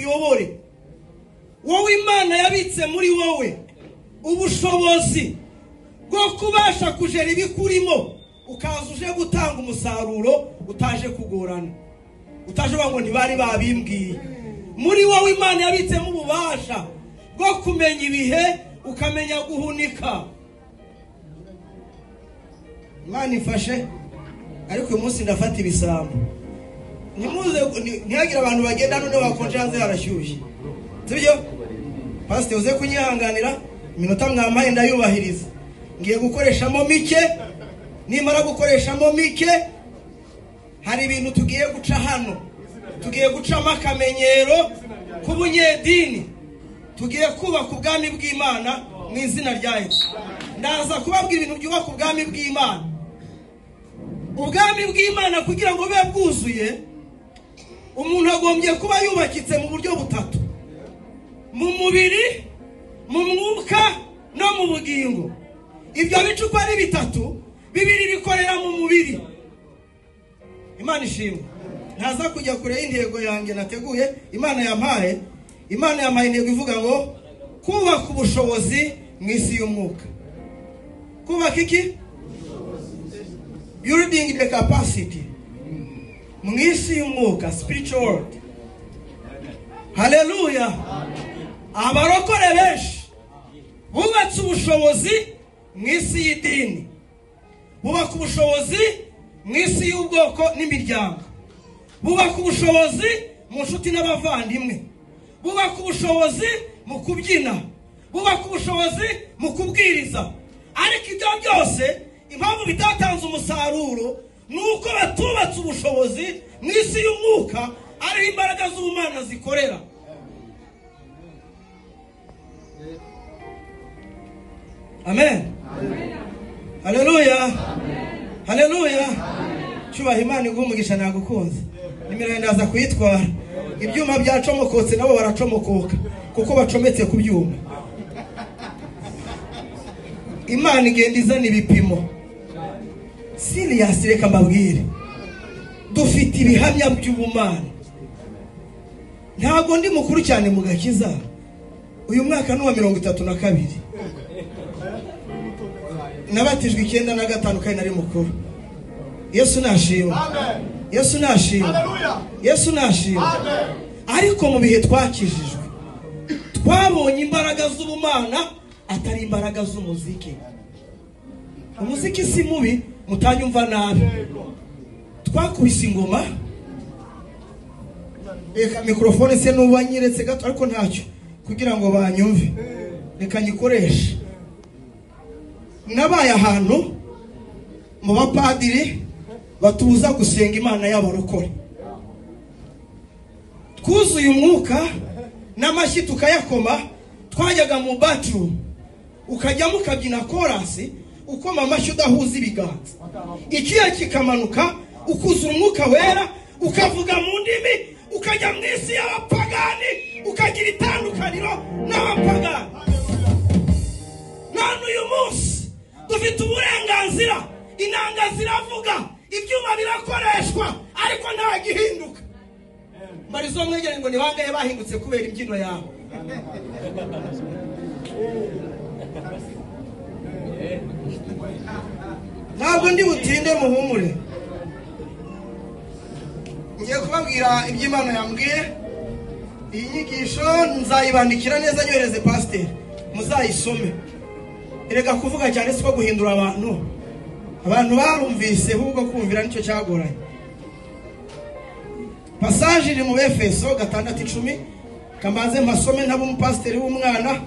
kuyobore. Wowe Imana yabitse muri wowe ubushobozi bwo kubasha kujera ibikurimo, ukaza uje gutanga umusaruro utaje kugorana, utaje ngo ntibari babimbwiye. Muri wowe Imana yabitsemo ububasha bwo kumenya ibihe, ukamenya guhunika. Imana ifashe. Ariko uyu munsi ndafata ibisambo. Ntihagira abantu bagenda none bakonje hanze harashyushye. Sibyo? Pastor uze kunyihanganira, iminota mwamaye ndayubahiriza. Ngiye gukoreshamo mike, nimara gukoreshamo mike, hari ibintu tugiye guca hano. Tugiye gucamo akamenyero k'ubunyedini. Tugiye kubaka ubwami bw'Imana mu izina rya Yesu. Ndaza kubabwira ibintu byubaka ubwami bw'Imana. Ubwami bw'Imana kugira ngo bube bwuzuye, umuntu agombye kuba yubakitse mu buryo butatu: mu mubiri, mu mwuka no mu bugingo. Ibyo bicupa ari bitatu, bibiri bikorera mu mubiri. Imana ishimwe. Ntaza kujya kure y'intego yanjye nateguye. Imana yampaye intego ivuga ngo kubaka ubushobozi mu isi y'umwuka. Kubaka iki? Building the capacity mu isi y'umwuka, spiritual world. Hallelujah. Abarokore benshi bubatse ubushobozi mu isi y'idini, bubaka ubushobozi mu isi y'ubwoko n'imiryango, bubaka ubushobozi mu nshuti n'abavandimwe, bubaka ubushobozi mu kubyina, bubaka ubushobozi mu kubwiriza. Ariko ibyo byose impamvu bitatanze umusaruro nuko batubatse ubushobozi mu isi y'umwuka, ariho imbaraga z'Imana zikorera. Amen. Haleluya. Haleluya. Cyubaha Imana igumugisha nagukunze. Nimero ndaza kuyitwara. Ibyuma byacomokotse nabo baracomokoka kuko bacometse ku byuma. Imana igenda izana ibipimo. Serious, reka mbabwire. Dufite ibihamya by'ubumana. Ntabwo ndi mukuru cyane mu gakiza. Uyu mwaka ni wa 32. Nabatijwe 95 kandi nari mukuru. Yesu nashimwe. Amen. Yesu nashimwe. Haleluya. Yesu nashimwe. Amen. Ariko mu bihe twakijijwe, twabonye imbaraga z'ubumana atari imbaraga z'umuziki. Umuziki si mubi, mutanyumva nabi. Twakubise ingoma. Reka mikrofone se n'ubanyiretse gato ariko ntacyo kugira ngo banyumve. Reka nyikoreshe. Nabaye ahantu mu bapadiri batuza gusenga Imana y'abarokore. Twuzuye umwuka n'amashyi tukayakoma. Twajyaga mu bathroom ukajya mukabyina korasi, ukoma amashyi udahuza ibiganza, ikiya kikamanuka, ukuzura umwuka wera, ukavuga mu ndimi, ukajya mu isi y'abapagani, ukagira itandukaniro n'abapagani. None uyu munsi dufite uburenganzira, inanga ziravuga, ibyuma birakoreshwa, ariko nta gihinduka. Marizo mwegere ngo ni bangaye bahindutse kubera imbyino yawe. Ntabwo ndi butinde muhumure. Ngiye kubabwira iby'Imana yambwiye. Iyi nyigisho nzayibandikira neza nyohereze pastor, muzayisome. Erega kuvuga cyane siko guhindura abantu. Abantu barumvise ahubwo kumvira nicyo cyagoranye. Passage iri mu Efeso 6:10. Kambaze masome ntabo umupasiteri w'umwana,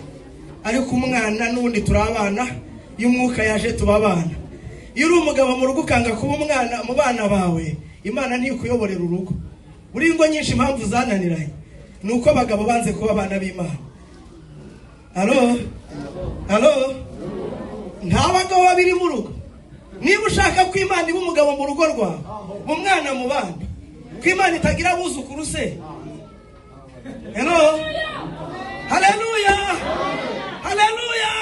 ariko umwana n'ubundi turabana, y'umwuka yaje tubabana. Iyo uri umugabo mu rugo ukanga kuba umwana mu bana bawe, Imana ntikuyoborera urugo. Uri ngo nyinshi impamvu zananiranye nuko abagabo banze kuba abana b'Imana. Halo. Nta bagabo babiri mu rugo. Niba ushaka ko Imana iba umugabo mu rugo rwawe, umwana mu bana, ko Imana itagira abuzukuru se. Hello. Haleluya. Haleluya.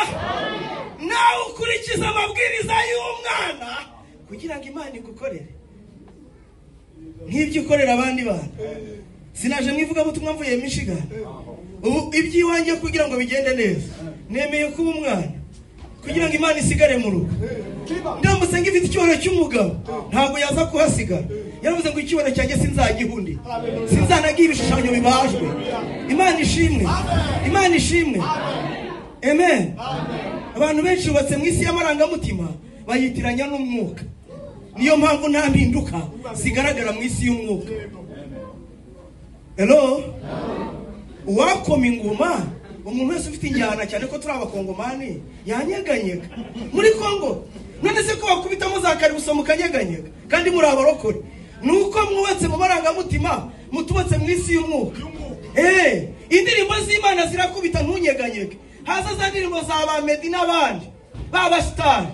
Nawe ukurikiza amabwiriza y'umwana kugira ngo Imana igukorere. Nk'ibyo ukorera abandi bana. sinaje mwivuga butumwa mvuye Michigan. Ubu ibyiwanjye kugira ngo bigende neza, nemeye kuba umwana kugira ngo Imana isigare mu rugo. Ndamutse ngifite icyoro cy'umugabo ntabwo yaza kuhasigara. Yaravuze ngo icyoro cyanjye sinzagihundi, sinzanagira ibishushanyo bibajwe. Imana ishimwe, Imana ishimwe. Amen. Abantu benshi bubatse mu isi y'amarangamutima bayitiranya n'umwuka. Niyo mpamvu nta mpinduka zigaragara mu isi y'umwuka. Hello? Uwakoma ingoma, umuntu wese ufite injyana cyane ko turi abakongomani yanyeganyega. Muri Kongo none se ko bakubitamo za karibuso mukanyeganyega kandi muri abarokore. Nuko mwubatse mu marangamutima, mutubatse mu isi y'umwuka. Indirimbo z'Imana zirakubita ntunyeganyege. Haza za ndirimbo za ba Meddy n'abandi baba star,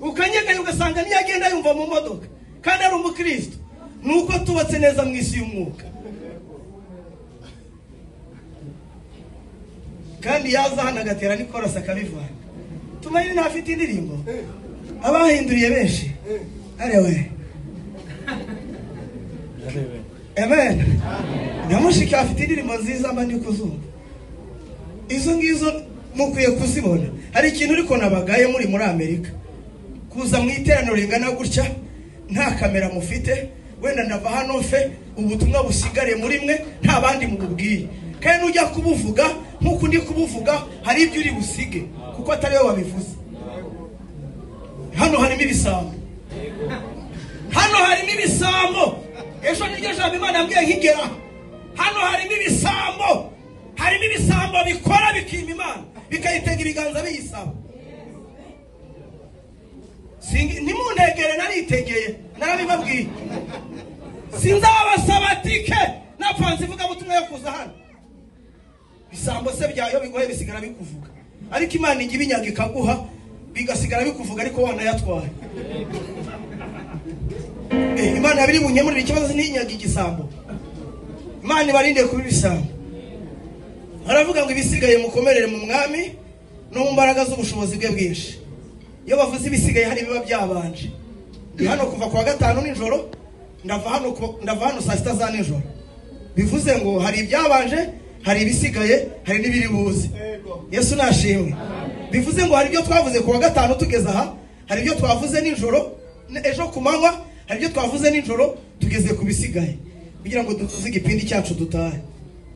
ukanyeganya ugasanga niyagenda yumva mu modoka kandi ari umukristo. Nuko tubatse neza mu isi y'umwuka. Kandi yaza hano agatera n'ikorasa akabivana. Tumayini ntafite indirimbo abahinduriye benshi. Arewe. Amen. Nyamushika afite indirimbo nziza mba ndi kuzumva. Izo ngizo mukwiye kuzibona. Hari ikintu uriko nabagaye muri Amerika. Kuza mu iteraniro ringana gutya nta kamera mufite, wenda ndava hano fe ubutumwa busigare muri mwe nta bandi mububwiye. Kandi ujya kubuvuga nkuko ndi kubuvuga hari ibyo uri busige kuko atari we wabivuze. Hano harimo ibisambo. Hano harimo ibisambo. Ejo niryo jambo Imana yambwiye nkigera. Hano harimo ibisambo. Harimo ibisambo bikora bikima Imana, bikayitega ibiganza biyisaba. Nimuntegere naritegeye, narabibabwiye. Sinzabasabatike napfanze ivuga butumwa yo kuza hano. Bisambo se byayo bigoye bisigara bikuvuga. Ariko Imana igi binyaga ikaguha bigasigara bikuvuga ariko wana yatwaye. Imana yabiri bunyemurira ikibazo n'inyaga igisambo. Imana ibarinde kuba ibisambo. Aravuga ngo ibisigaye mukomerere mu mwami no mu mbaraga z'ubushobozi bwe bwinshi. Iyo bavuze ibisigaye hari biba byabanje. Ndi hano kuva kwa gatanu nijoro, ndava hano saa sita za nijoro. Bivuze ngo hari ibyabanje, hari ibisigaye, hari n'ibiri buze. Yesu nashimwe. Bivuze ngo hari ibyo twavuze kuwa gatanu tugeze aha, hari ibyo twavuze nijoro, ejo kumanywa, hari ibyo twavuze nijoro tugeze ku bisigaye kugira ngo dutuze igipindi cyacu dutahe.